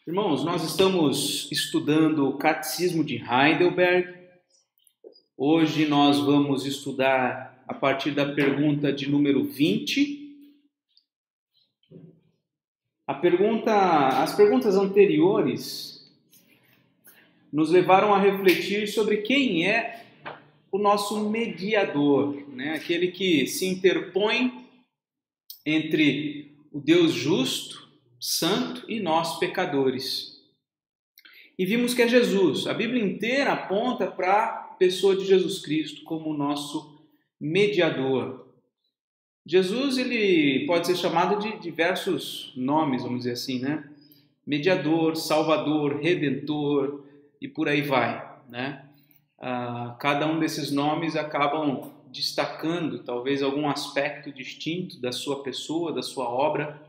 Irmãos, nós estamos estudando o Catecismo de Heidelberg. Hoje nós vamos estudar a partir da pergunta de número 20. As perguntas anteriores nos levaram a refletir sobre quem é o nosso mediador, né? Aquele que se interpõe entre o Deus justo, santo e nós pecadores. E vimos que é Jesus. A Bíblia inteira aponta para a pessoa de Jesus Cristo como o nosso mediador. Jesus, ele pode ser chamado de diversos nomes, vamos dizer assim, né? Mediador, Salvador, Redentor e por aí vai, né? Cada um desses nomes acabam destacando talvez algum aspecto distinto da sua pessoa, da sua obra,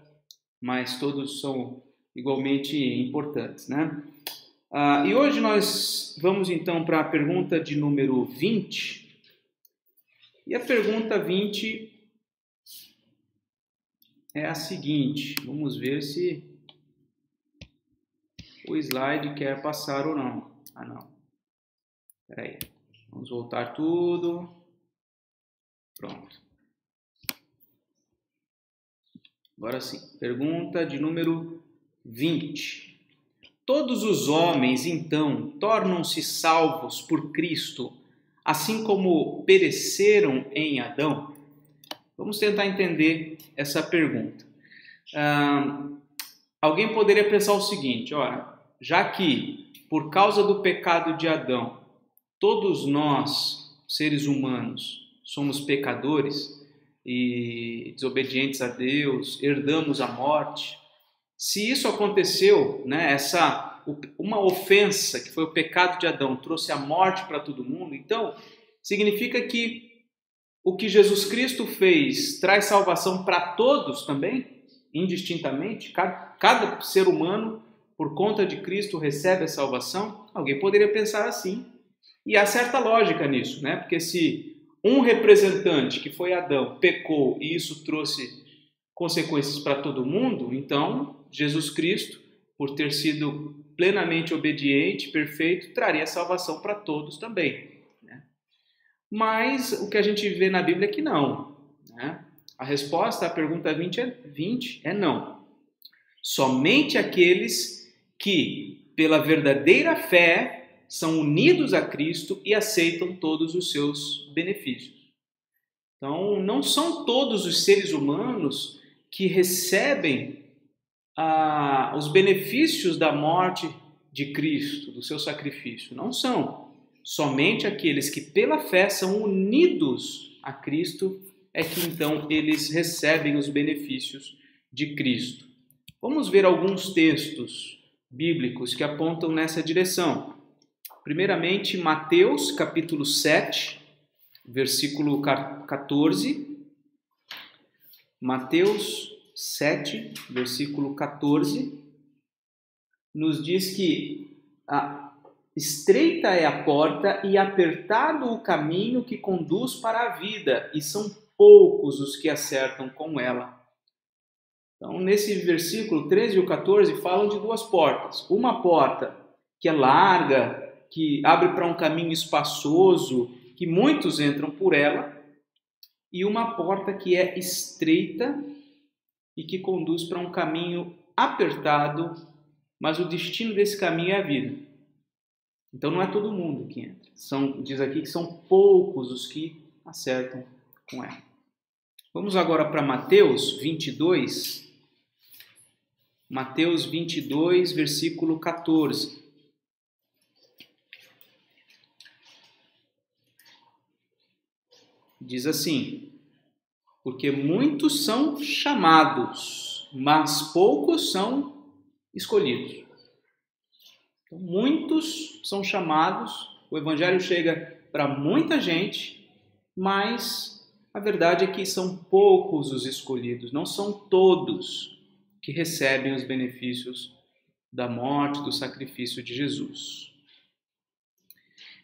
mas todos são igualmente importantes, né? E hoje nós vamos então para a pergunta de número 20. E a pergunta 20 é a seguinte, vamos ver se o slide quer passar ou não. Não. Espera aí, vamos voltar tudo. Pronto. Agora sim, pergunta de número 20. Todos os homens, então, tornam-se salvos por Cristo, assim como pereceram em Adão? Vamos tentar entender essa pergunta. Alguém poderia pensar o seguinte, olha, já que por causa do pecado de Adão, todos nós, seres humanos, somos pecadores e desobedientes a Deus, herdamos a morte. Se isso aconteceu, né, uma ofensa que foi o pecado de Adão trouxe a morte para todo mundo, então significa que o que Jesus Cristo fez traz salvação para todos também, indistintamente? Cada ser humano, por conta de Cristo, recebe a salvação? Alguém poderia pensar assim. E há certa lógica nisso, né? Porque se um representante, que foi Adão, pecou e isso trouxe consequências para todo mundo, então Jesus Cristo, por ter sido plenamente obediente, perfeito, traria salvação para todos também, né? Mas o que a gente vê na Bíblia é que não, né? A resposta à pergunta 20 é não. Somente aqueles que, pela verdadeira fé, são unidos a Cristo e aceitam todos os seus benefícios. Então, não são todos os seres humanos que recebem os benefícios da morte de Cristo, do seu sacrifício. Não são. Somente aqueles que pela fé são unidos a Cristo é que então eles recebem os benefícios de Cristo. Vamos ver alguns textos bíblicos que apontam nessa direção. Primeiramente, Mateus, capítulo 7, versículo 14. Mateus 7, versículo 14, nos diz que estreita é a porta e apertado o caminho que conduz para a vida, e são poucos os que acertam com ela. Então, nesse versículo 13 e o 14 falam de duas portas. Uma porta que é larga, que abre para um caminho espaçoso, que muitos entram por ela, e uma porta que é estreita e que conduz para um caminho apertado, mas o destino desse caminho é a vida. Então não é todo mundo que entra. Diz aqui que são poucos os que acertam com ela. Vamos agora para Mateus 22. Mateus 22, versículo 14. Diz assim: porque muitos são chamados, mas poucos são escolhidos. Então, muitos são chamados, o evangelho chega para muita gente, mas a verdade é que são poucos os escolhidos, não são todos que recebem os benefícios da morte, do sacrifício de Jesus.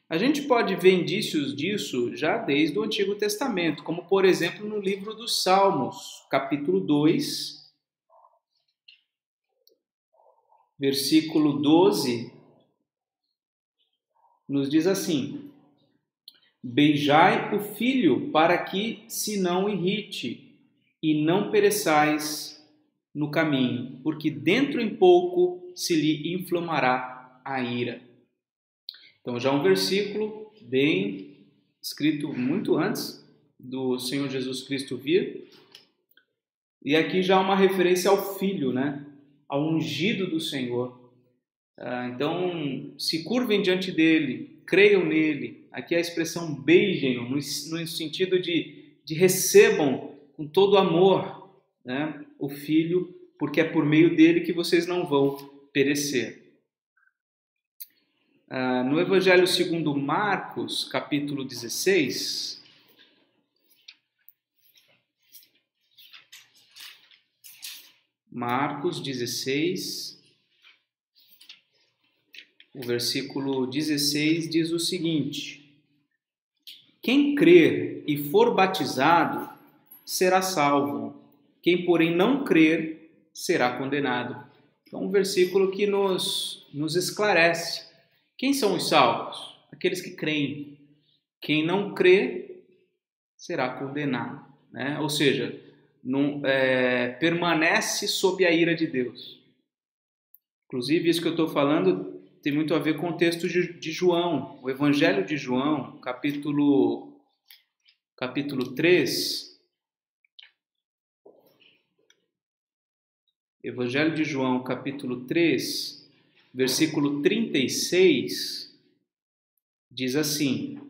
A gente pode ver indícios disso já desde o Antigo Testamento, como por exemplo no livro dos Salmos, capítulo 2, versículo 12, nos diz assim: beijai o filho para que se não irrite e não pereçais no caminho, porque dentro em pouco se lhe inflamará a ira. Então já um versículo bem escrito muito antes do Senhor Jesus Cristo vir. E aqui já uma referência ao Filho, né? Ao ungido do Senhor. Então, se curvem diante dele, creiam nele. Aqui a expressão beijem-no, no sentido de recebam com todo amor, né, o Filho, porque é por meio dele que vocês não vão perecer. No Evangelho segundo Marcos, capítulo 16... Marcos 16, o versículo 16 diz o seguinte: quem crer e for batizado será salvo, quem porém não crer será condenado. Então, um versículo que nos esclarece. Quem são os salvos? Aqueles que creem. Quem não crê será condenado, né? Ou seja, permanece sob a ira de Deus. Inclusive, isso que eu estou falando tem muito a ver com o texto de João, o Evangelho de João, capítulo 3. Evangelho de João, capítulo 3, versículo 36, diz assim: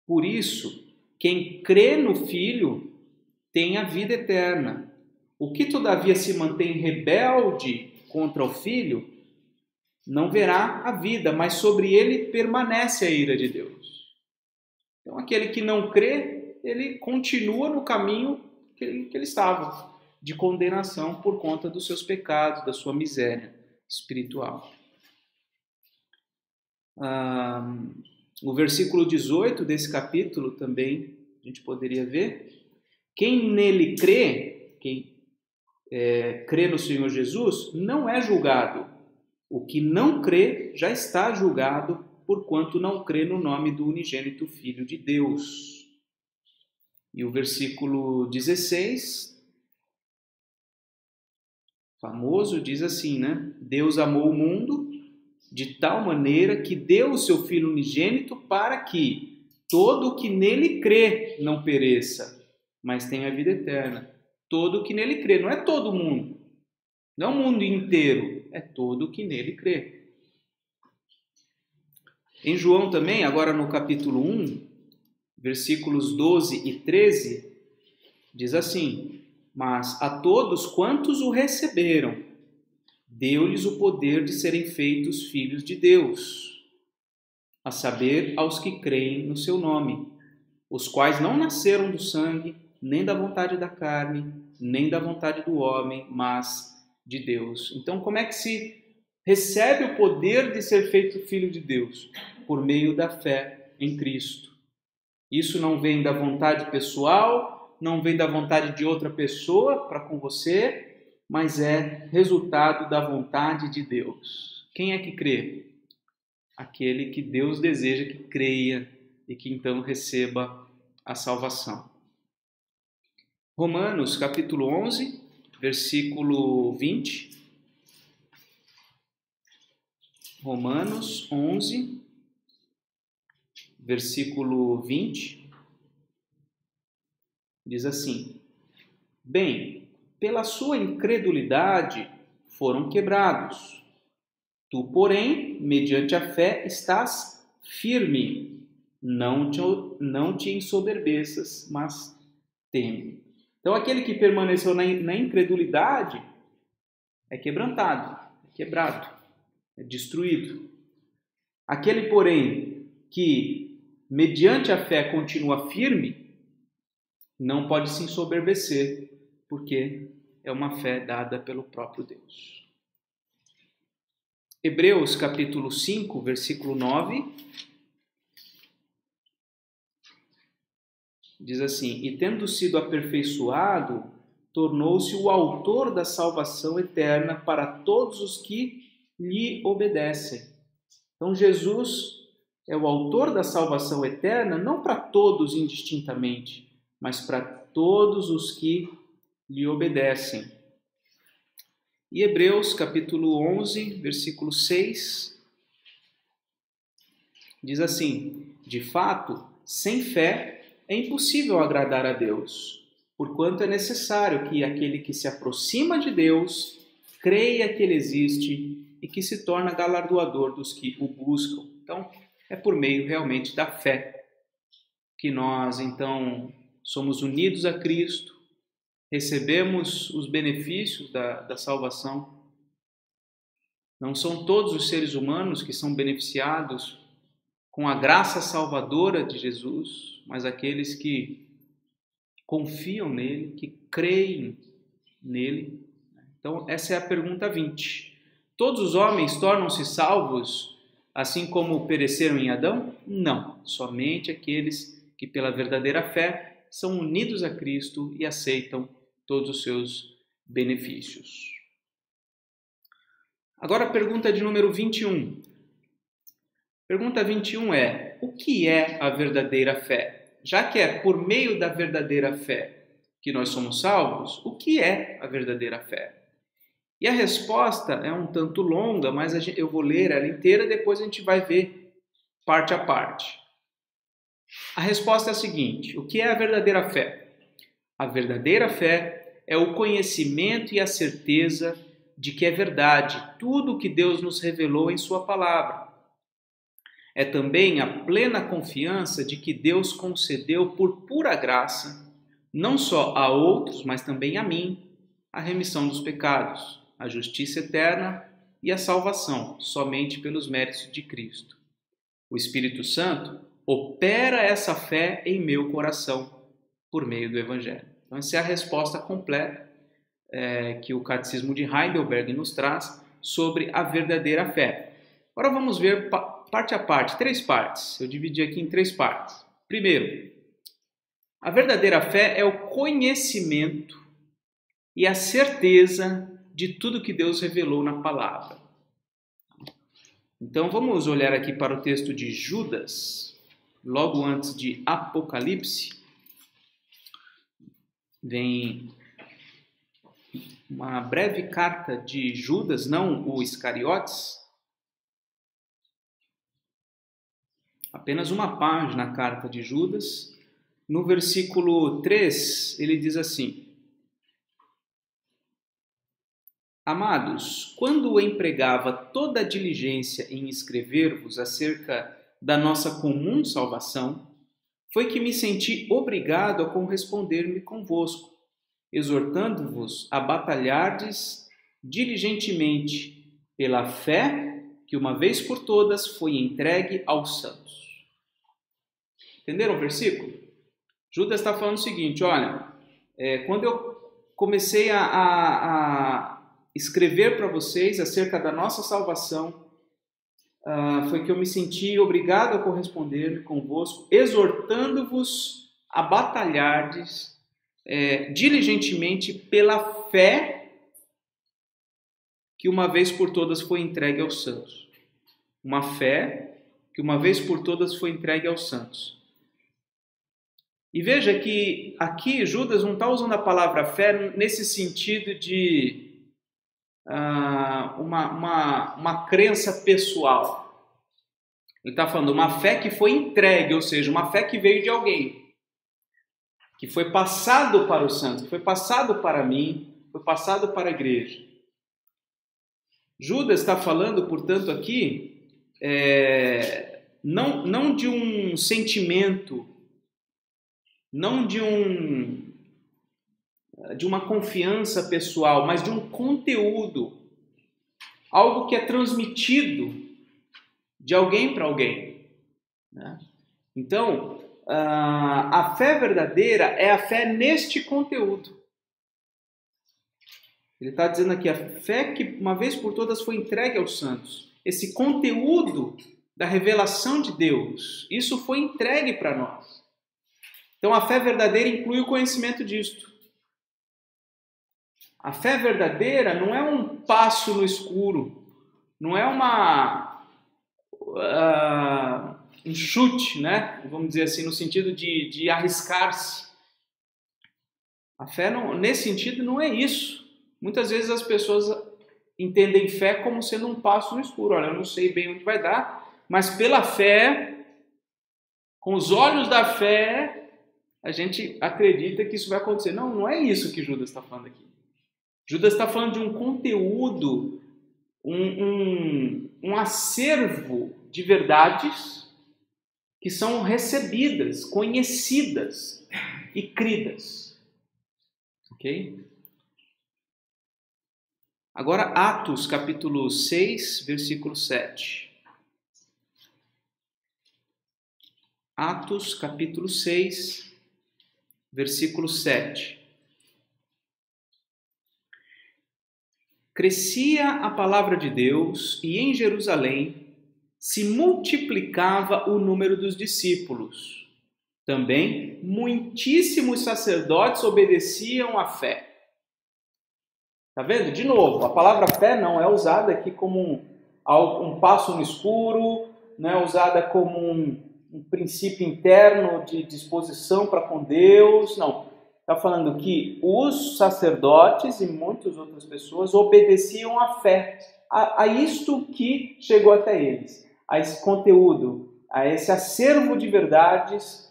por isso, quem crê no Filho tem a vida eterna. O que todavia se mantém rebelde contra o Filho, não verá a vida, mas sobre ele permanece a ira de Deus. Então, aquele que não crê, ele continua no caminho que ele estava, de condenação por conta dos seus pecados, da sua miséria espiritual. O versículo 18 desse capítulo também a gente poderia ver. Quem nele crê, quem crê no Senhor Jesus, não é julgado. O que não crê já está julgado, porquanto não crê no nome do unigênito Filho de Deus. E o versículo 16, famoso, diz assim, né? Deus amou o mundo de tal maneira que deu o seu Filho unigênito para que todo o que nele crê não pereça, mas tenha a vida eterna. Todo o que nele crê, não é todo mundo, não é o mundo inteiro, é todo o que nele crê. Em João também, agora no capítulo 1, versículos 12 e 13, diz assim: mas a todos quantos o receberam, deu-lhes o poder de serem feitos filhos de Deus, a saber, aos que creem no seu nome, os quais não nasceram do sangue, nem da vontade da carne, nem da vontade do homem, mas de Deus. Então, como é que se recebe o poder de ser feito filho de Deus? Por meio da fé em Cristo. Isso não vem da vontade pessoal, não vem da vontade de outra pessoa para com você, mas é resultado da vontade de Deus. Quem é que crê? Aquele que Deus deseja que creia e que então receba a salvação. Romanos, capítulo 11, versículo 20. Romanos 11, versículo 20. Diz assim: bem, pela sua incredulidade foram quebrados. Tu, porém, mediante a fé, estás firme. Não te ensoberbeças, mas teme. Então, aquele que permaneceu na incredulidade é quebrantado, é quebrado, é destruído. Aquele, porém, que mediante a fé continua firme, não pode se ensoberbecer, porque é uma fé dada pelo próprio Deus. Hebreus capítulo 5, versículo 9, diz assim: e tendo sido aperfeiçoado tornou-se o autor da salvação eterna para todos os que lhe obedecem. Então, Jesus é o autor da salvação eterna, não para todos indistintamente, mas para todos os que lhe obedecem. E Hebreus, capítulo 11, versículo 6, diz assim: de fato, sem fé é impossível agradar a Deus, porquanto é necessário que aquele que se aproxima de Deus creia que Ele existe e que se torna galardoador dos que o buscam. Então, é por meio realmente da fé que nós, então, somos unidos a Cristo, recebemos os benefícios da salvação. Não são todos os seres humanos que são beneficiados com a graça salvadora de Jesus, mas aqueles que confiam nele, que creem nele. Então, essa é a pergunta 20. Todos os homens tornam-se salvos assim como pereceram em Adão? Não, somente aqueles que pela verdadeira fé são unidos a Cristo e aceitam todos os seus benefícios. Agora a pergunta de número 21. Pergunta 21 é: o que é a verdadeira fé? Já que é por meio da verdadeira fé que nós somos salvos, o que é a verdadeira fé? E a resposta é um tanto longa, mas eu vou ler ela inteira, depois a gente vai ver parte a parte. A resposta é a seguinte: o que é a verdadeira fé? A verdadeira fé é o conhecimento e a certeza de que é verdade tudo o que Deus nos revelou em sua palavra. É também a plena confiança de que Deus concedeu por pura graça, não só a outros, mas também a mim, a remissão dos pecados, a justiça eterna e a salvação, somente pelos méritos de Cristo. O Espírito Santo opera essa fé em meu coração por meio do Evangelho. Então, essa é a resposta completa que o Catecismo de Heidelberg nos traz sobre a verdadeira fé. Agora vamos ver parte a parte, 3 partes. Eu dividi aqui em 3 partes. Primeiro, a verdadeira fé é o conhecimento e a certeza de tudo que Deus revelou na palavra. Então vamos olhar aqui para o texto de Judas, logo antes de Apocalipse. Vem uma breve carta de Judas, não o Iscariotes, apenas uma página a carta de Judas. No versículo 3, ele diz assim: Amados, quando empregava toda a diligência em escrever-vos acerca da nossa comum salvação, foi que me senti obrigado a corresponder-me convosco, exortando-vos a batalhardes diligentemente pela fé que uma vez por todas foi entregue aos santos. Entenderam o versículo? Judas está falando o seguinte: olha, quando eu comecei a escrever para vocês acerca da nossa salvação, foi que eu me senti obrigado a corresponder convosco, exortando-vos a batalhardes diligentemente pela fé que uma vez por todas foi entregue aos santos. Uma fé que uma vez por todas foi entregue aos santos. E veja que aqui Judas não está usando a palavra fé nesse sentido de uma crença pessoal. Ele está falando uma fé que foi entregue, ou seja, uma fé que veio de alguém, que foi passado para os santos, que foi passado para mim, foi passado para a igreja. Judas está falando, portanto, aqui, não de um sentimento, não de uma confiança pessoal, mas de um conteúdo, algo que é transmitido de alguém para alguém, né? Então, a fé verdadeira é a fé neste conteúdo. Ele está dizendo aqui, a fé que uma vez por todas foi entregue aos santos. Esse conteúdo da revelação de Deus, isso foi entregue para nós. Então, a fé verdadeira inclui o conhecimento disto. A fé verdadeira não é um passo no escuro, não é um chute, né? Vamos dizer assim, no sentido de arriscar-se. A fé, nesse sentido, não é isso. Muitas vezes as pessoas entendem fé como sendo um passo no escuro. Olha, eu não sei bem onde vai dar, mas pela fé, com os olhos da fé, a gente acredita que isso vai acontecer. Não, não é isso que Judas está falando aqui. Judas está falando de um conteúdo, um acervo de verdades que são recebidas, conhecidas e cridas. Ok? Agora, Atos, capítulo 6, versículo 7. Atos, capítulo 6, versículo 7. Crescia a palavra de Deus e em Jerusalém se multiplicava o número dos discípulos. Também muitíssimos sacerdotes obedeciam à fé. Está vendo? De novo, a palavra fé não é usada aqui como um passo no escuro, não é usada como um princípio interno de disposição para com Deus, não. Está falando que os sacerdotes e muitas outras pessoas obedeciam à fé, a isto que chegou até eles, a esse conteúdo, a esse acervo de verdades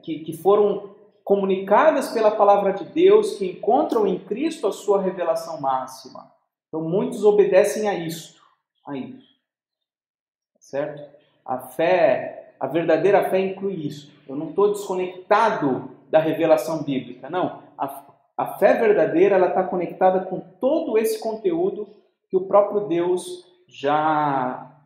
que foram comunicadas pela palavra de Deus, que encontram em Cristo a sua revelação máxima. Então muitos obedecem a isso, certo? A fé, a verdadeira fé inclui isso. Eu não estou desconectado da revelação bíblica, não. A fé verdadeira, ela está conectada com todo esse conteúdo que o próprio Deus já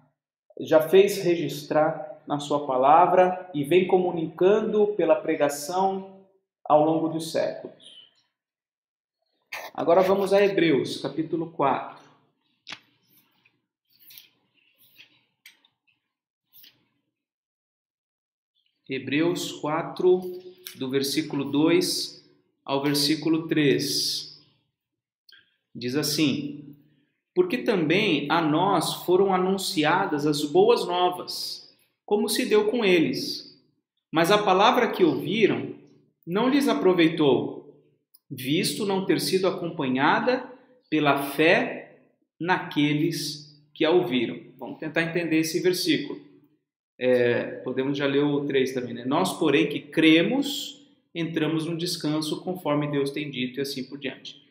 fez registrar na sua palavra e vem comunicando pela pregação ao longo dos séculos. Agora vamos a Hebreus, capítulo 4. Hebreus 4, do versículo 2 ao versículo 3. Diz assim: porque também a nós foram anunciadas as boas novas, como se deu com eles. Mas a palavra que ouviram não lhes aproveitou, visto não ter sido acompanhada pela fé naqueles que a ouviram. Vamos tentar entender esse versículo. Podemos já ler o 3 também, né? Nós, porém, que cremos, entramos no descanso conforme Deus tem dito e assim por diante.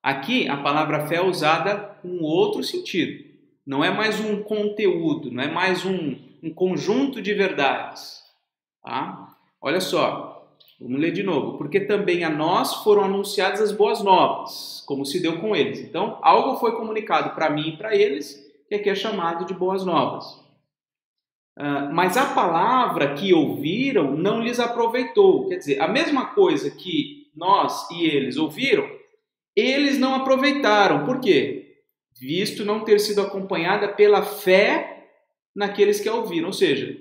Aqui, a palavra fé é usada com outro sentido. Não é mais um conteúdo, não é mais um conjunto de verdades. Tá? Olha só, vamos ler de novo. Porque também a nós foram anunciadas as boas novas, como se deu com eles. Então, algo foi comunicado para mim e para eles, que aqui é chamado de boas novas. Mas a palavra que ouviram não lhes aproveitou. Quer dizer, a mesma coisa que nós e eles ouviram, eles não aproveitaram. Por quê? Visto não ter sido acompanhada pela fé naqueles que a ouviram. Ou seja,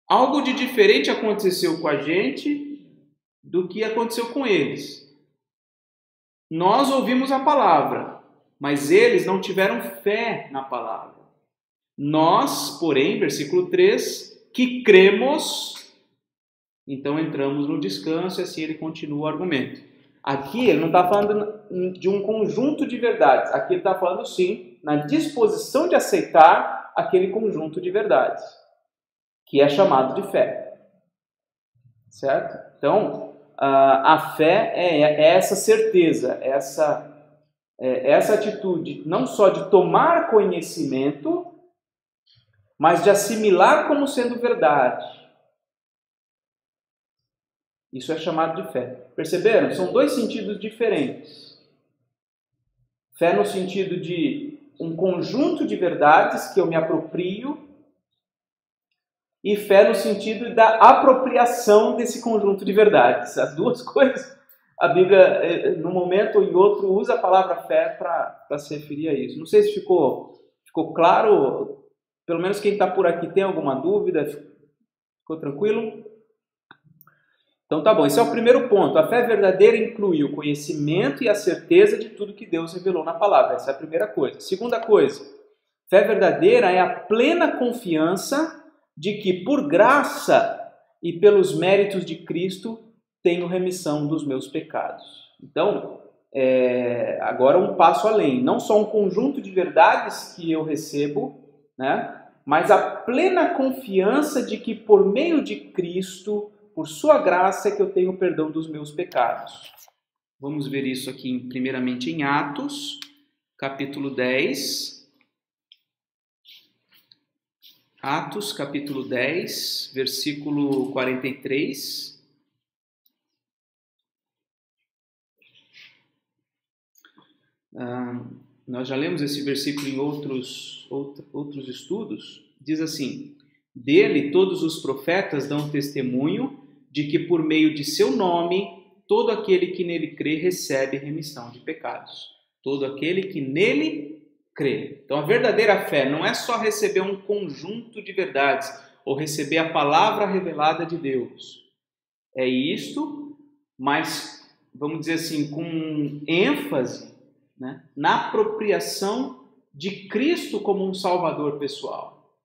algo de diferente aconteceu com a gente do que aconteceu com eles. Nós ouvimos a palavra, mas eles não tiveram fé na palavra. Nós, porém, versículo 3, que cremos, então entramos no descanso, e assim ele continua o argumento. Aqui ele não está falando de um conjunto de verdades, aqui ele está falando sim, na disposição de aceitar aquele conjunto de verdades, que é chamado de fé. Certo? Então, a fé é essa certeza, essa atitude, não só de tomar conhecimento, mas de assimilar como sendo verdade. Isso é chamado de fé. Perceberam? São dois sentidos diferentes. Fé no sentido de um conjunto de verdades que eu me aproprio, e fé no sentido da apropriação desse conjunto de verdades. As duas coisas, a Bíblia, num momento ou em outro, usa a palavra fé para se referir a isso. Não sei se ficou claro. Pelo menos quem está por aqui tem alguma dúvida? Ficou tranquilo? Então tá bom, esse é o primeiro ponto. A fé verdadeira inclui o conhecimento e a certeza de tudo que Deus revelou na palavra. Essa é a primeira coisa. Segunda coisa, fé verdadeira é a plena confiança de que por graça e pelos méritos de Cristo tenho remissão dos meus pecados. Então, agora um passo além. Não só um conjunto de verdades que eu recebo, né? Mas a plena confiança de que por meio de Cristo, por sua graça, é que eu tenho o perdão dos meus pecados. Vamos ver isso aqui primeiramente em Atos, capítulo 10. Atos, capítulo 10, versículo 43. Nós já lemos esse versículo em outros estudos. Diz assim: dele todos os profetas dão testemunho de que por meio de seu nome todo aquele que nele crê recebe remissão de pecados. Todo aquele que nele crê. Então a verdadeira fé não é só receber um conjunto de verdades ou receber a palavra revelada de Deus. É isto, mas vamos dizer assim, com ênfase, né, na apropriação de Cristo como um salvador pessoal,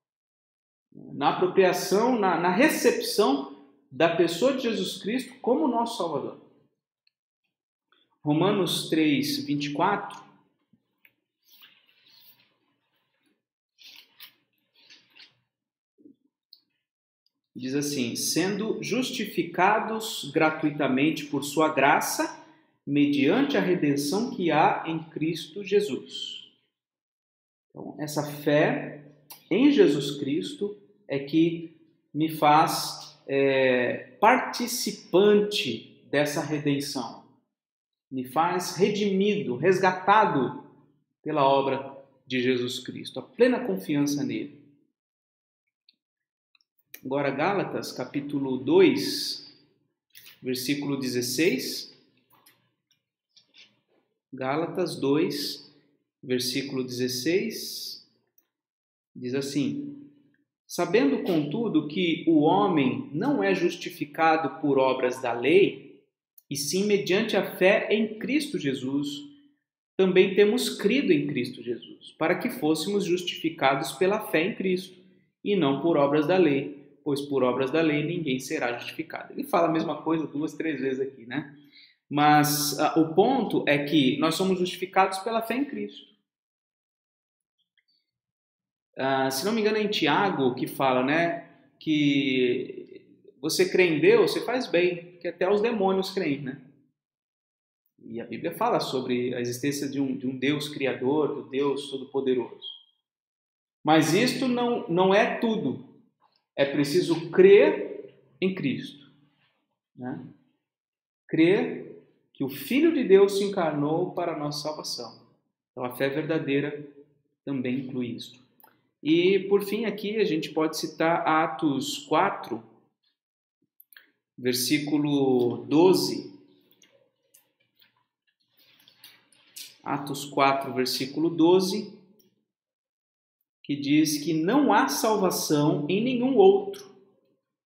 na apropriação, na recepção da pessoa de Jesus Cristo como nosso salvador. Romanos 3, 24 diz assim: sendo justificados gratuitamente por sua graça, mediante a redenção que há em Cristo Jesus. Então, essa fé em Jesus Cristo é que me faz participante dessa redenção. Me faz redimido, resgatado pela obra de Jesus Cristo. A plena confiança nele. Agora, Gálatas, capítulo 2, versículo 16. Gálatas 2, versículo 16, diz assim: sabendo, contudo, que o homem não é justificado por obras da lei, e sim mediante a fé em Cristo Jesus, também temos crido em Cristo Jesus, para que fôssemos justificados pela fé em Cristo, e não por obras da lei, pois por obras da lei ninguém será justificado. Ele fala a mesma coisa 2, 3 vezes aqui, né? Mas o ponto é que nós somos justificados pela fé em Cristo. Se não me engano é em Tiago que fala, né, que você crê em Deus, você faz bem, que até os demônios creem, né? E a Bíblia fala sobre a existência de um Deus criador, do Deus todo-poderoso. Mas isto não é tudo. É preciso crer em Cristo, né? Crer que o Filho de Deus se encarnou para a nossa salvação. Então a fé verdadeira também inclui isto. E por fim aqui a gente pode citar Atos 4, versículo 12. Atos 4, versículo 12, que diz que não há salvação em nenhum outro,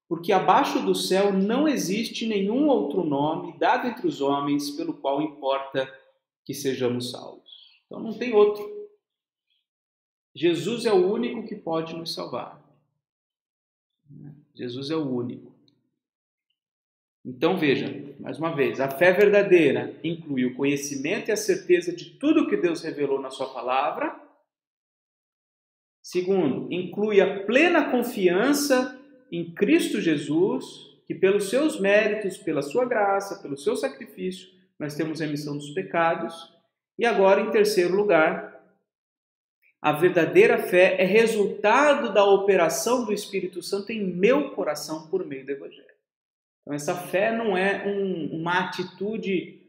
porque abaixo do céu não existe nenhum outro nome dado entre os homens pelo qual importa que sejamos salvos. Então não tem outro. Jesus é o único que pode nos salvar. Jesus é o único. Então veja, mais uma vez, a fé verdadeira inclui o conhecimento e a certeza de tudo que Deus revelou na sua palavra. Segundo, inclui a plena confiança em Cristo Jesus, que pelos seus méritos, pela sua graça, pelo seu sacrifício, nós temos remissão dos pecados. E agora, em terceiro lugar, a verdadeira fé é resultado da operação do Espírito Santo em meu coração por meio do Evangelho. Então, essa fé não é uma atitude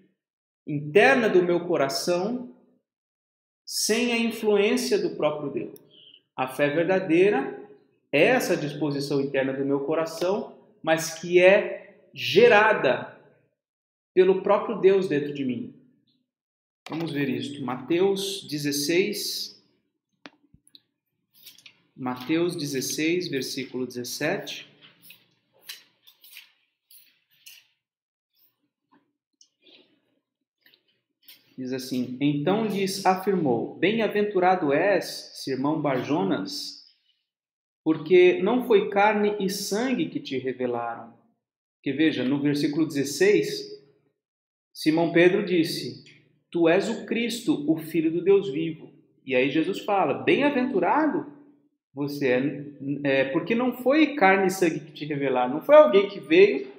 interna do meu coração sem a influência do próprio Deus. A fé verdadeira é essa disposição interna do meu coração, mas que é gerada pelo próprio Deus dentro de mim. Vamos ver isso. Mateus 16, versículo 17. Diz assim: então lhes afirmou: bem-aventurado és, Simão Barjonas, porque não foi carne e sangue que te revelaram. Porque veja, no versículo 16, Simão Pedro disse: tu és o Cristo, o Filho do Deus vivo. E aí Jesus fala: bem-aventurado você porque não foi carne e sangue que te revelaram, não foi alguém que veio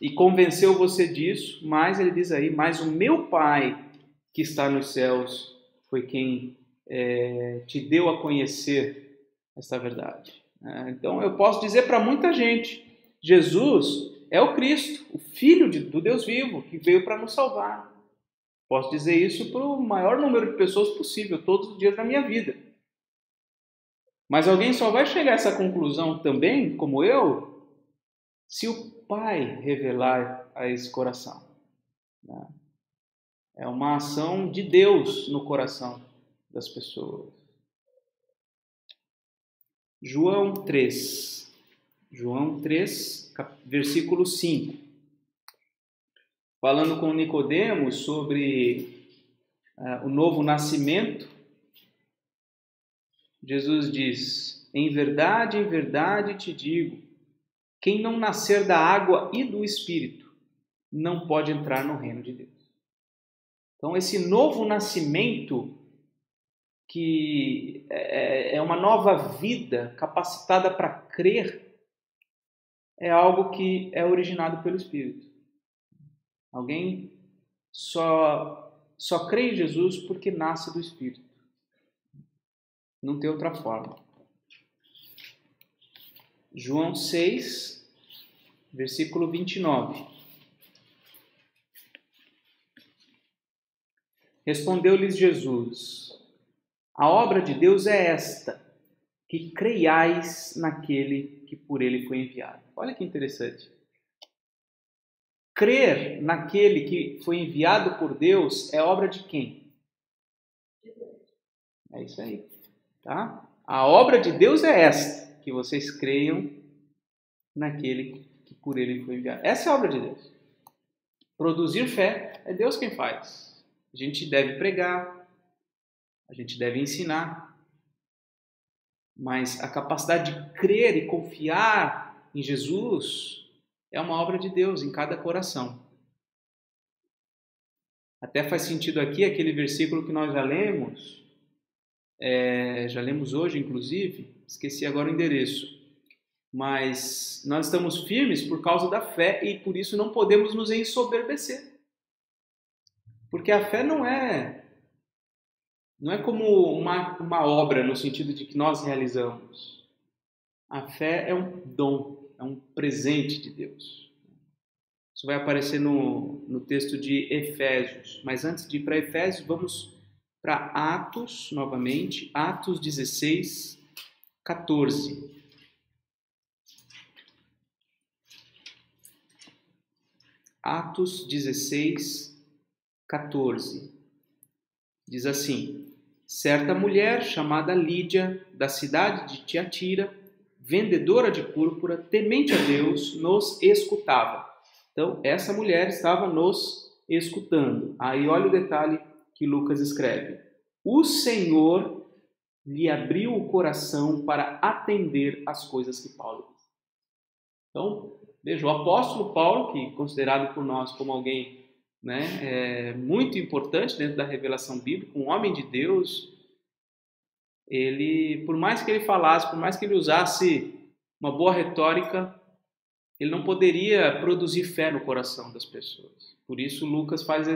e convenceu você disso, mas ele diz aí: mas o meu Pai que está nos céus foi quem te deu a conhecer essa verdade. Então eu posso dizer para muita gente: Jesus é o Cristo, o Filho do Deus vivo, que veio para nos salvar. Posso dizer isso para o maior número de pessoas possível, todos os dias da minha vida. Mas alguém só vai chegar a essa conclusão também, como eu, se o Pai revelar a esse coração. É uma ação de Deus no coração das pessoas. João 3, versículo 5. Falando com Nicodemos sobre o novo nascimento, Jesus diz: em verdade te digo, quem não nascer da água e do Espírito não pode entrar no reino de Deus. Então, esse novo nascimento, que é uma nova vida capacitada para crer, é algo que é originado pelo Espírito. Alguém só crê em Jesus porque nasce do Espírito. Não tem outra forma. João 6, versículo 29. Respondeu-lhes Jesus: a obra de Deus é esta, que creiais naquele que por ele foi enviado. Olha que interessante. Crer naquele que foi enviado por Deus é obra de quem? É isso aí. Tá? A obra de Deus é esta, que vocês creiam naquele que por ele foi enviado. Essa é a obra de Deus. Produzir fé é Deus quem faz. A gente deve pregar, a gente deve ensinar, mas a capacidade de crer e confiar em Jesus é uma obra de Deus em cada coração. Até faz sentido aqui aquele versículo que nós já lemos hoje, inclusive, esqueci agora o endereço, mas nós estamos firmes por causa da fé e por isso não podemos nos ensoberbecer. Porque a fé não é como uma obra no sentido de que nós realizamos. A fé é um dom, é um presente de Deus. Isso vai aparecer no texto de Efésios. Mas antes de ir para Efésios, vamos para Atos, novamente. Atos 16, 14. Atos 16, 14. Diz assim: certa mulher chamada Lídia, da cidade de Tiatira, vendedora de púrpura, temente a Deus, nos escutava. Então, essa mulher estava nos escutando. Aí olha o detalhe que Lucas escreve: o Senhor lhe abriu o coração para atender às coisas que Paulo disse. Então, veja, o apóstolo Paulo, que é considerado por nós como alguém muito importante dentro da revelação bíblica, um homem de Deus, ele, por mais que ele falasse, por mais que ele usasse uma boa retórica, ele não poderia produzir fé no coração das pessoas. Por isso Lucas faz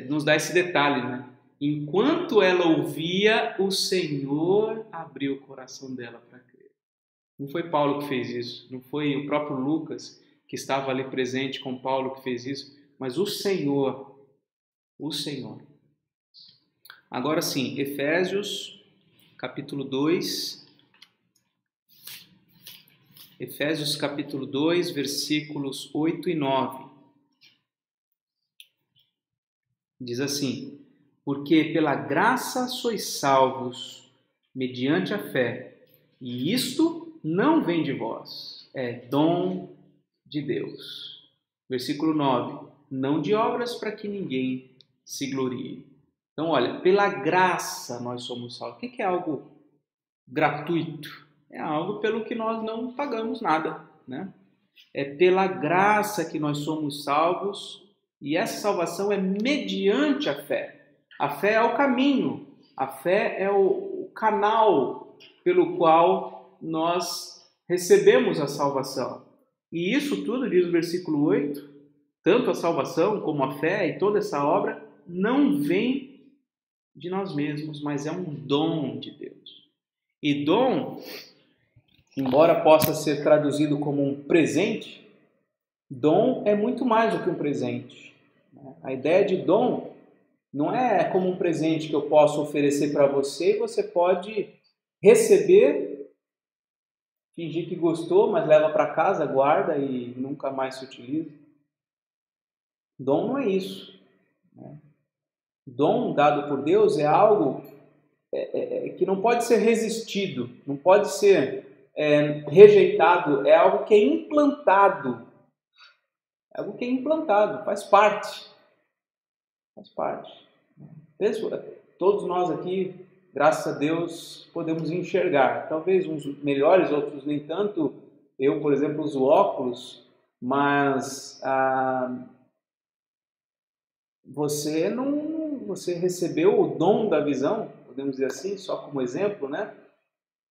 nos dá esse detalhe, né? Enquanto ela ouvia, o Senhor abriu o coração dela para crer. Não foi Paulo que fez isso, não foi o próprio Lucas que estava ali presente com Paulo que fez isso, mas o Senhor. Agora sim, Efésios, capítulo 2. Efésios, capítulo 2, versículos 8 e 9. Diz assim: porque pela graça sois salvos, mediante a fé, e isto não vem de vós, é dom de Deus. Versículo 9. não de obras para que ninguém se glorie. Então, olha, pela graça nós somos salvos. O que é algo gratuito? É algo pelo que nós não pagamos nada, né? É pela graça que nós somos salvos, e essa salvação é mediante a fé. A fé é o caminho, a fé é o canal pelo qual nós recebemos a salvação. E isso tudo, diz o versículo 8, tanto a salvação como a fé e toda essa obra não vem de nós mesmos, mas é um dom de Deus. E dom, embora possa ser traduzido como um presente, dom é muito mais do que um presente. A ideia de dom não é como um presente que eu posso oferecer para você e você pode receber, fingir que gostou, mas leva para casa, guarda e nunca mais se utiliza. Dom não é isso. Dom dado por Deus é algo que não pode ser resistido, não pode ser rejeitado, é algo que é implantado. É algo que é implantado, faz parte. Faz parte. Todos nós aqui, graças a Deus, podemos enxergar. Talvez uns melhores, outros nem tanto. Eu, por exemplo, uso óculos, mas você recebeu o dom da visão, podemos dizer assim, só como exemplo, né?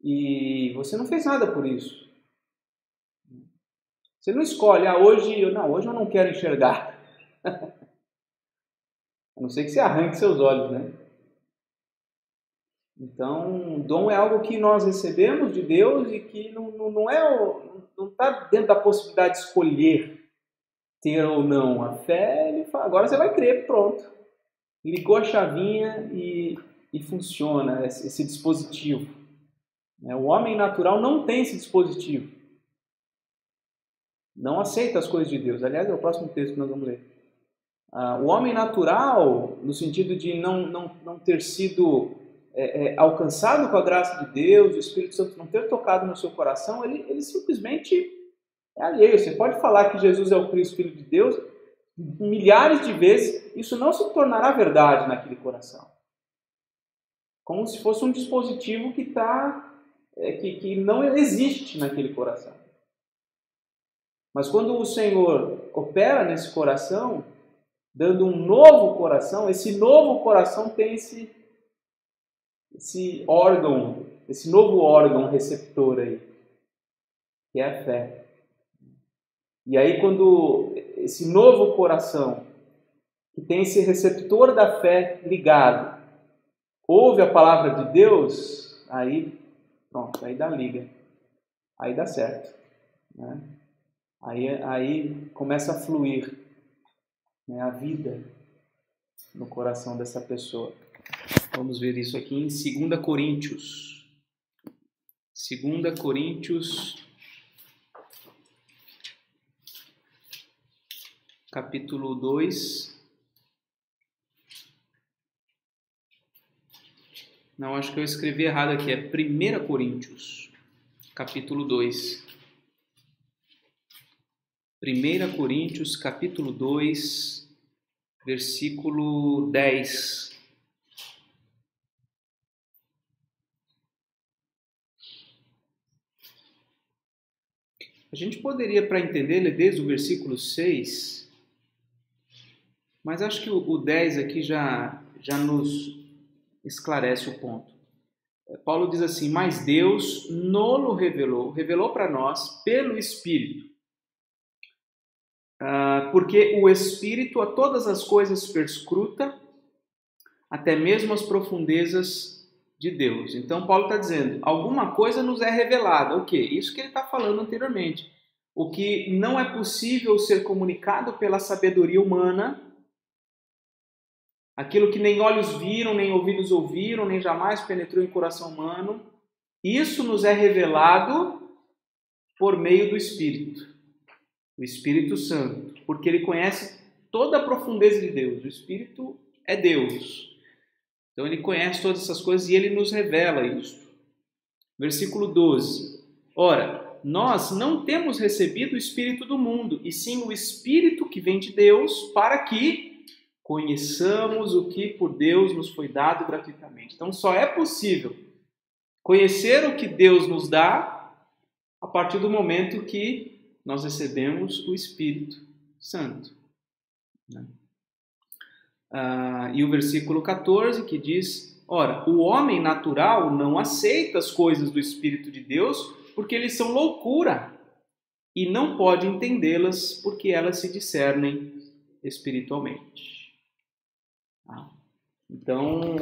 E você não fez nada por isso. Você não escolhe, hoje eu não quero enxergar. A não ser que você arranque seus olhos, né? Então, dom é algo que nós recebemos de Deus e que não está dentro da possibilidade de escolher ter ou não. A fé, ele fala, agora você vai crer, pronto. Ligou a chavinha e funciona esse dispositivo. O homem natural não tem esse dispositivo. Não aceita as coisas de Deus. Aliás, é o próximo texto que nós vamos ler. O homem natural, no sentido de não ter sido alcançado com a graça de Deus, o Espírito Santo não ter tocado no seu coração, ele simplesmente é alheio. Você pode falar que Jesus é o Cristo, Filho de Deus, milhares de vezes, isso não se tornará verdade naquele coração. Como se fosse um dispositivo que não existe naquele coração. Mas quando o Senhor opera nesse coração, dando um novo coração, esse novo coração tem esse órgão, esse novo órgão receptor aí, que é a fé. E aí quando esse novo coração, que tem esse receptor da fé ligado, ouve a palavra de Deus, aí pronto, aí dá liga, aí dá certo, né? Aí começa a fluir, né, a vida no coração dessa pessoa. Vamos ver isso aqui em 2 Coríntios. 2 Coríntios, capítulo 2. Não, acho que eu escrevi errado aqui. É 1 Coríntios, capítulo 2. 1 Coríntios, capítulo 2, versículo 10. A gente poderia, para entender, ler desde o versículo 6, mas acho que o 10 aqui já nos esclarece o ponto. Paulo diz assim: mas Deus nolo revelou para nós pelo Espírito. Porque o Espírito a todas as coisas perscruta, até mesmo as profundezas de Deus. Então Paulo está dizendo, alguma coisa nos é revelada. O quê? Isso que ele está falando anteriormente. O que não é possível ser comunicado pela sabedoria humana, aquilo que nem olhos viram, nem ouvidos ouviram, nem jamais penetrou em coração humano, isso nos é revelado por meio do Espírito. O Espírito Santo, porque ele conhece toda a profundeza de Deus. O Espírito é Deus. Então ele conhece todas essas coisas e ele nos revela isso. Versículo 12. Ora, nós não temos recebido o Espírito do mundo, e sim o Espírito que vem de Deus, para que conheçamos o que por Deus nos foi dado gratuitamente. Então só é possível conhecer o que Deus nos dá a partir do momento que nós recebemos o Espírito Santo. E o versículo 14 que diz: ora, o homem natural não aceita as coisas do Espírito de Deus porque eles são loucura e não pode entendê-las porque elas se discernem espiritualmente. Então,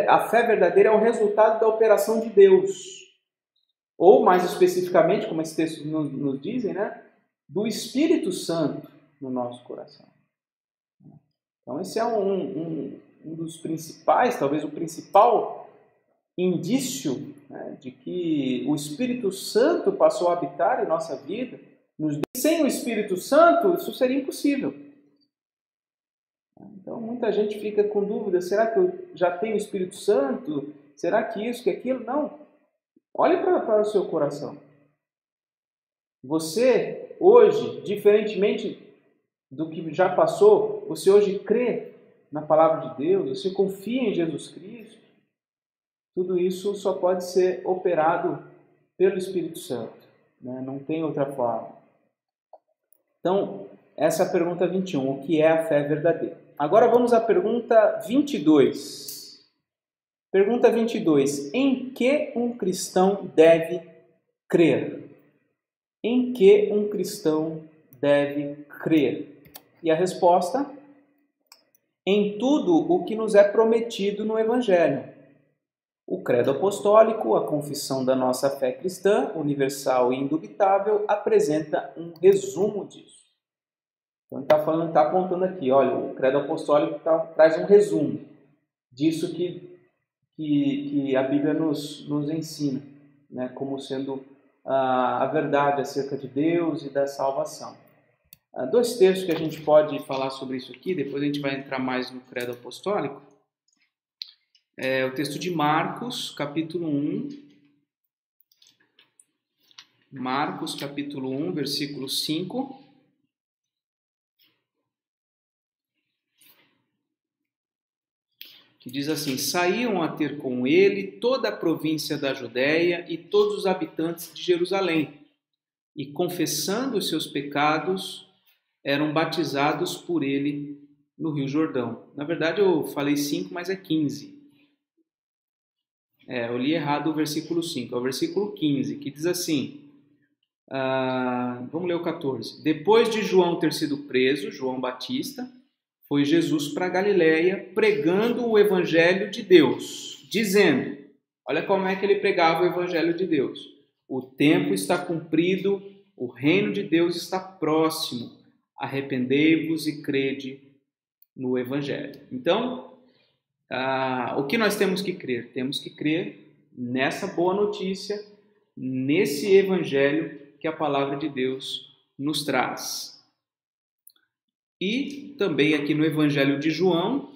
a fé verdadeira é o resultado da operação de Deus. Ou, mais especificamente, como esses textos nos dizem, né, do Espírito Santo no nosso coração. Então, esse é um dos principais, talvez o principal indício, né, de que o Espírito Santo passou a habitar em nossa vida. Sem o Espírito Santo, isso seria impossível. Então, muita gente fica com dúvida: será que eu já tenho o Espírito Santo? Será que isso, que aquilo? Não. Olhe para o seu coração. Você, hoje, diferentemente do que já passou, você hoje crê na palavra de Deus, você confia em Jesus Cristo. Tudo isso só pode ser operado pelo Espírito Santo, né? Não tem outra forma. Então, essa é a pergunta 21, o que é a fé verdadeira? Agora vamos à pergunta 22. Pergunta 22, em que um cristão deve crer? Em que um cristão deve crer? E a resposta: em tudo o que nos é prometido no Evangelho. O credo apostólico, a confissão da nossa fé cristã, universal e indubitável, apresenta um resumo disso. Então ele está apontando aqui, olha, o credo apostólico traz um resumo disso que a Bíblia nos ensina, né, como sendo a verdade acerca de Deus e da salvação. Dois textos que a gente pode falar sobre isso aqui, depois a gente vai entrar mais no credo apostólico. O texto de Marcos, capítulo 1. Marcos, capítulo 1, versículo 5. Que diz assim: saíam a ter com ele toda a província da Judéia e todos os habitantes de Jerusalém, e confessando os seus pecados, eram batizados por ele no Rio Jordão. Na verdade eu falei 5, mas é 15. Eu li errado o versículo 5, é o versículo 15, que diz assim, vamos ler o 14. Depois de João ter sido preso, João Batista, foi Jesus para Galiléia pregando o Evangelho de Deus, dizendo, olha como é que ele pregava o Evangelho de Deus: o tempo está cumprido, o reino de Deus está próximo, arrependei-vos e crede no Evangelho. Então, o que nós temos que crer? Temos que crer nessa boa notícia, nesse Evangelho que a palavra de Deus nos traz. E também aqui no Evangelho de João,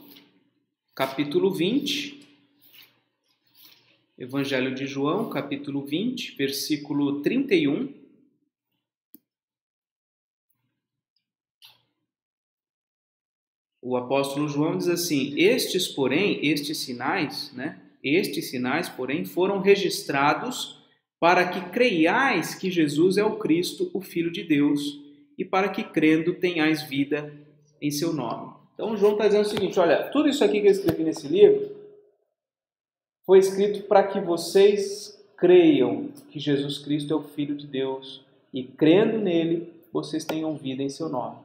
capítulo 20. Evangelho de João, capítulo 20, versículo 31. O apóstolo João diz assim: estes sinais, porém, foram registrados para que creiais que Jesus é o Cristo, o Filho de Deus, e para que, crendo, tenhais vida em seu nome. Então, João está dizendo o seguinte: olha, tudo isso aqui que eu escrevi nesse livro foi escrito para que vocês creiam que Jesus Cristo é o Filho de Deus, e, crendo nele, vocês tenham vida em seu nome.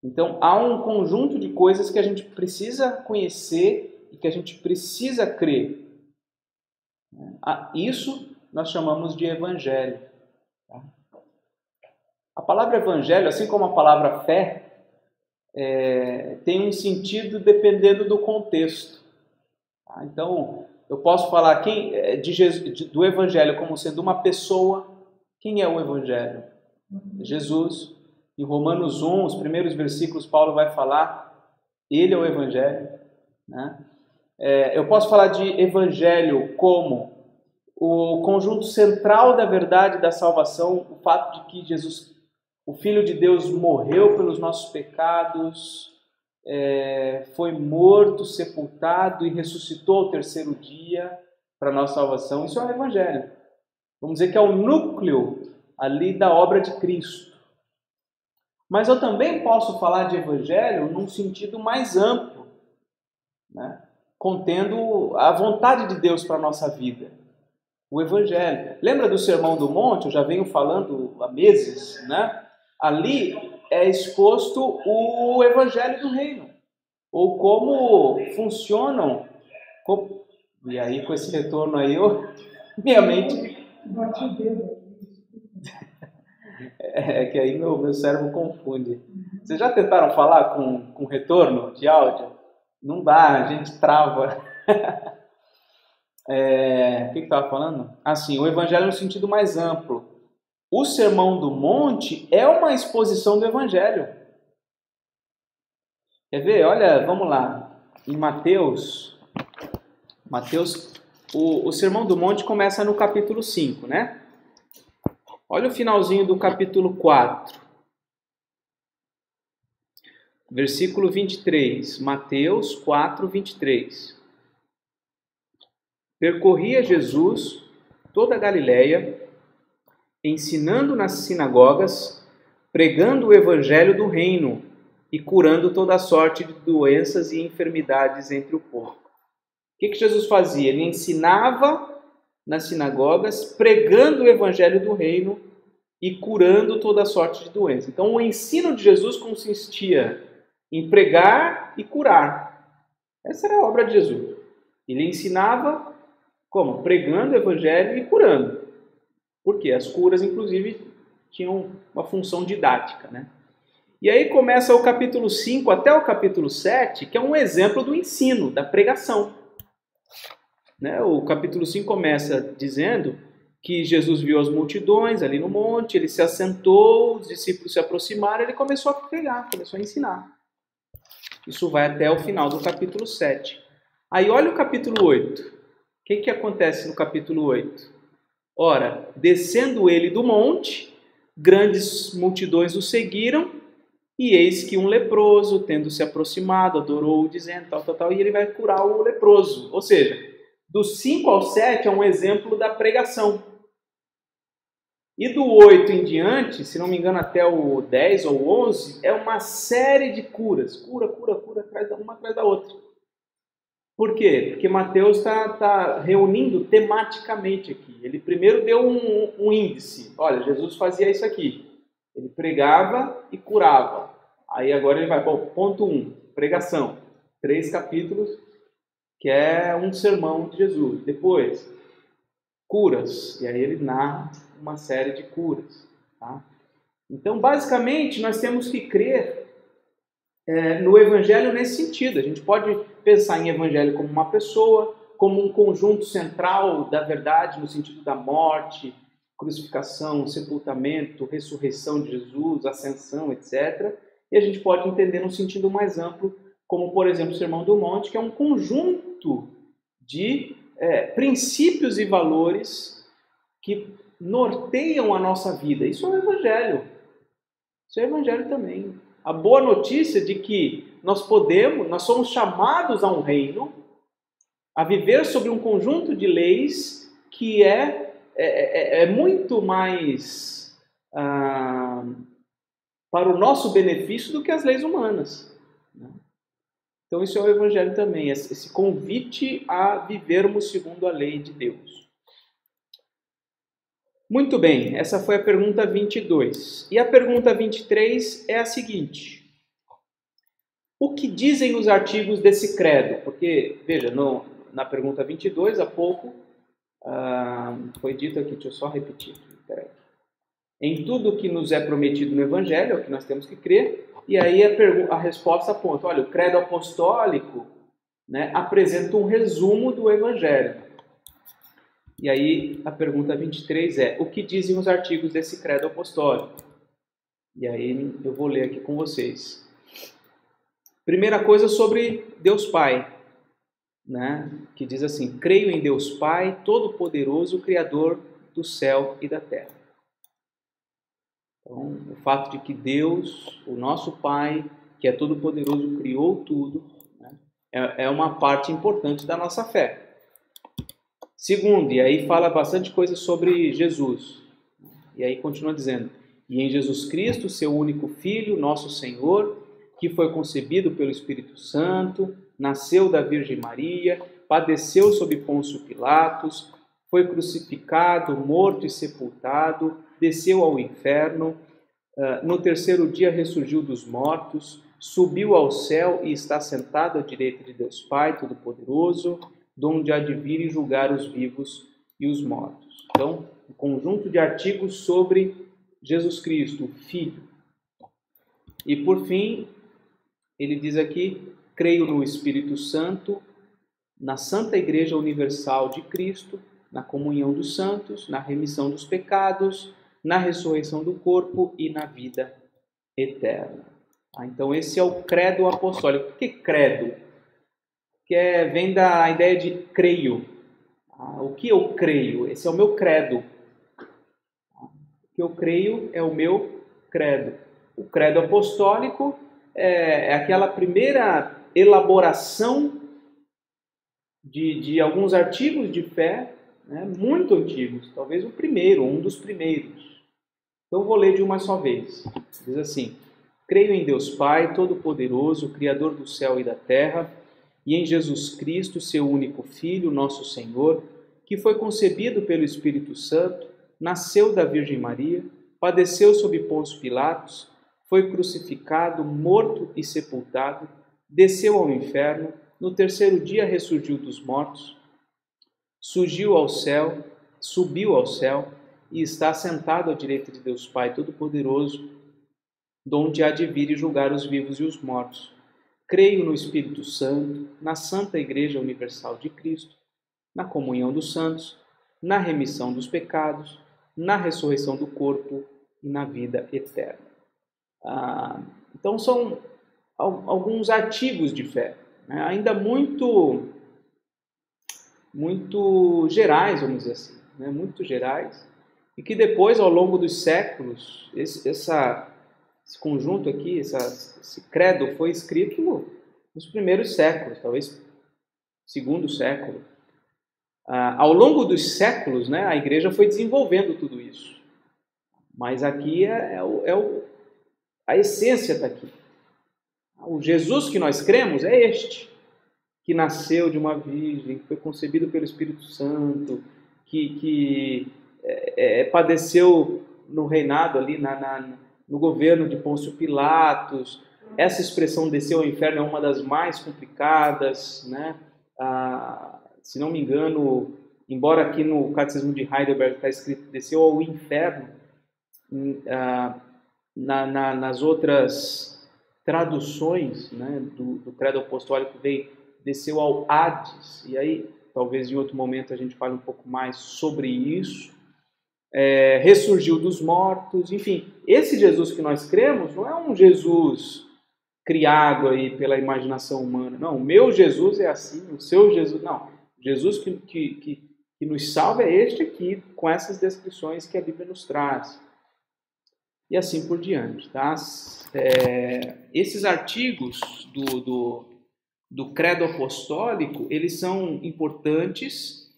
Então, há um conjunto de coisas que a gente precisa conhecer e que a gente precisa crer. Isso nós chamamos de evangelho. A palavra evangelho, assim como a palavra fé, tem um sentido dependendo do contexto. Então, eu posso falar do evangelho como sendo uma pessoa. Quem é o evangelho? Jesus. Em Romanos 1, os primeiros versículos, Paulo vai falar, ele é o Evangelho. Né? Eu posso falar de Evangelho como o conjunto central da verdade da salvação, o fato de que Jesus, o Filho de Deus, morreu pelos nossos pecados, foi morto, sepultado e ressuscitou ao terceiro dia para a nossa salvação. Isso é o Evangelho. Vamos dizer que é o núcleo ali da obra de Cristo. Mas eu também posso falar de Evangelho num sentido mais amplo, né? Contendo a vontade de Deus para a nossa vida. O Evangelho. Lembra do Sermão do Monte? Eu já venho falando há meses, né? Ali é exposto o Evangelho do Reino. Ou como funcionam. E aí, com esse retorno aí, minha mente... É que aí meu cérebro confunde. Vocês já tentaram falar com retorno de áudio? Não dá, a gente trava. O que estava falando? Assim, o Evangelho no sentido mais amplo. O Sermão do Monte é uma exposição do Evangelho. Quer ver? Olha, vamos lá. Em Mateus, o Sermão do Monte começa no capítulo 5, né? Olha o finalzinho do capítulo 4. Versículo 23. Mateus 4, 23. Percorria Jesus toda a Galileia, ensinando nas sinagogas, pregando o evangelho do reino e curando toda sorte de doenças e enfermidades entre o povo. O que Jesus fazia? Ele ensinava nas sinagogas, pregando o evangelho do reino e curando toda sorte de doenças. Então, o ensino de Jesus consistia em pregar e curar. Essa era a obra de Jesus. Ele ensinava como? Pregando o evangelho e curando. Porque as curas, inclusive, tinham uma função didática, né? E aí começa o capítulo 5 até o capítulo 7, que é um exemplo do ensino, da pregação. Né? O capítulo 5 começa dizendo que Jesus viu as multidões ali no monte, ele se assentou, os discípulos se aproximaram, ele começou a pregar, começou a ensinar. Isso vai até o final do capítulo 7. Aí olha o capítulo 8. O que acontece no capítulo 8? Ora, descendo ele do monte, grandes multidões o seguiram, e eis que um leproso, tendo se aproximado, adorou-o, dizendo tal, e ele vai curar o leproso. Ou seja, do 5 ao 7 é um exemplo da pregação. E do 8 em diante, se não me engano até o 10 ou 11, é uma série de curas. Cura, uma atrás da outra. Por quê? Porque Mateus está reunindo tematicamente aqui. Ele primeiro deu um índice. Olha, Jesus fazia isso aqui. Ele pregava e curava. Aí agora ele vai, ponto 1, pregação. 3 capítulos, que é um sermão de Jesus. Depois, curas. E aí ele narra uma série de curas. Tá? Então, basicamente, nós temos que crer no Evangelho nesse sentido. A gente pode pensar em Evangelho como uma pessoa, como um conjunto central da verdade, no sentido da morte, crucificação, sepultamento, ressurreição de Jesus, ascensão, etc. E a gente pode entender num sentido mais amplo, como, por exemplo, o Sermão do Monte, que é um conjunto de princípios e valores que norteiam a nossa vida. Isso é o Evangelho. Isso é o Evangelho também. A boa notícia de que nós somos chamados a um reino, a viver sobre um conjunto de leis que é muito mais para o nosso benefício do que as leis humanas. Então isso é o Evangelho também, esse convite a vivermos segundo a lei de Deus. Muito bem, essa foi a pergunta 22. E a pergunta 23 é a seguinte: o que dizem os artigos desse credo? Porque, veja, na pergunta 22, há pouco, foi dito aqui, deixa eu só repetir. Peraí. Em tudo que nos é prometido no Evangelho, é o que nós temos que crer, e aí a resposta aponta, olha, o credo apostólico, né, apresenta um resumo do Evangelho. E aí a pergunta 23 é, o que dizem os artigos desse credo apostólico? E aí eu vou ler aqui com vocês. Primeira coisa sobre Deus Pai. né, que diz assim: creio em Deus Pai, Todo-Poderoso, Criador do céu e da terra. Então, o fato de que Deus, o nosso Pai, que é Todo-Poderoso, criou tudo, né, é uma parte importante da nossa fé. Segundo, e aí fala bastante coisa sobre Jesus. E aí continua dizendo: e em Jesus Cristo, seu único Filho, nosso Senhor, que foi concebido pelo Espírito Santo, nasceu da Virgem Maria, padeceu sob Pôncio Pilatos, foi crucificado, morto e sepultado, desceu ao inferno, no terceiro dia ressurgiu dos mortos, subiu ao céu e está sentado à direita de Deus Pai Todo-Poderoso, donde há de vir e julgar os vivos e os mortos. Então, um conjunto de artigos sobre Jesus Cristo, o Filho. E por fim, ele diz aqui: creio no Espírito Santo, na Santa Igreja Universal de Cristo, na comunhão dos santos, na remissão dos pecados, na ressurreição do corpo e na vida eterna. Então esse é o credo apostólico. Por que credo? Que vem da ideia de creio. O que eu creio? Esse é o meu credo. O que eu creio é o meu credo. O credo apostólico é aquela primeira elaboração de alguns artigos de fé, né, muito antigos, talvez o primeiro, um dos primeiros. Então vou ler de uma só vez. Diz assim: creio em Deus Pai, Todo-Poderoso, Criador do céu e da terra, e em Jesus Cristo, seu único Filho, nosso Senhor, que foi concebido pelo Espírito Santo, nasceu da Virgem Maria, padeceu sob Pôncio Pilatos, foi crucificado, morto e sepultado, desceu ao inferno, no terceiro dia ressurgiu dos mortos, subiu ao céu e está sentado à direita de Deus Pai Todo-Poderoso, donde há de vir e julgar os vivos e os mortos. Creio no Espírito Santo, na Santa Igreja Universal de Cristo, na comunhão dos santos, na remissão dos pecados, na ressurreição do corpo e na vida eterna. Então são alguns artigos de fé, né? Ainda muito gerais, vamos dizer assim, né? Muito gerais, e que depois, ao longo dos séculos, esse conjunto aqui, esse credo foi escrito nos primeiros séculos, talvez segundo século. Ao longo dos séculos, né, a igreja foi desenvolvendo tudo isso, mas aqui a essência está aqui. O Jesus que nós cremos é este, que nasceu de uma virgem, que foi concebido pelo Espírito Santo, que padeceu no reinado ali, no governo de Pôncio Pilatos. Essa expressão desceu ao inferno é uma das mais complicadas, né? Se não me engano, embora aqui no Catecismo de Heidelberg está escrito desceu ao inferno, nas outras traduções, né, do credo apostólico desceu ao Hades, e aí talvez em outro momento a gente fale um pouco mais sobre isso. Ressurgiu dos mortos, enfim, esse Jesus que nós cremos não é um Jesus criado aí pela imaginação humana, não, o meu Jesus é assim, o seu Jesus, não, Jesus que nos salva é este aqui, com essas descrições que a Bíblia nos traz. E assim por diante, tá? Esses artigos do credo apostólico, eles são importantes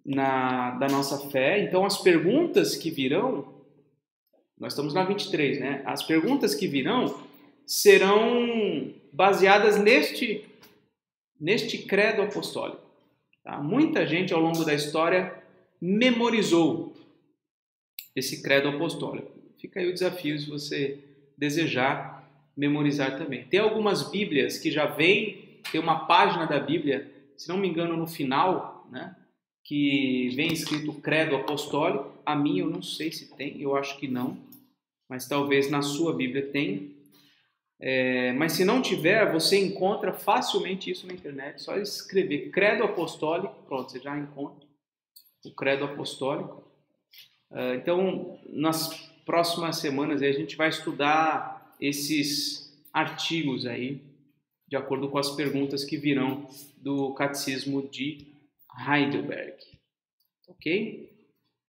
da nossa fé. Então, as perguntas que virão, nós estamos na 23, né? As perguntas que virão serão baseadas neste credo apostólico. Tá? Muita gente ao longo da história memorizou esse credo apostólico. Fica aí o desafio, se você desejar memorizar também. Tem algumas Bíblias que já tem uma página da Bíblia, se não me engano, no final, né, que vem escrito credo apostólico. A minha eu não sei se tem, eu acho que não, mas talvez na sua Bíblia tenha. Mas se não tiver, você encontra facilmente isso na internet. Só escrever credo apostólico, pronto, você já encontra o credo apostólico. Então, nas próximas semanas a gente vai estudar esses artigos aí de acordo com as perguntas que virão do Catecismo de Heidelberg. Ok?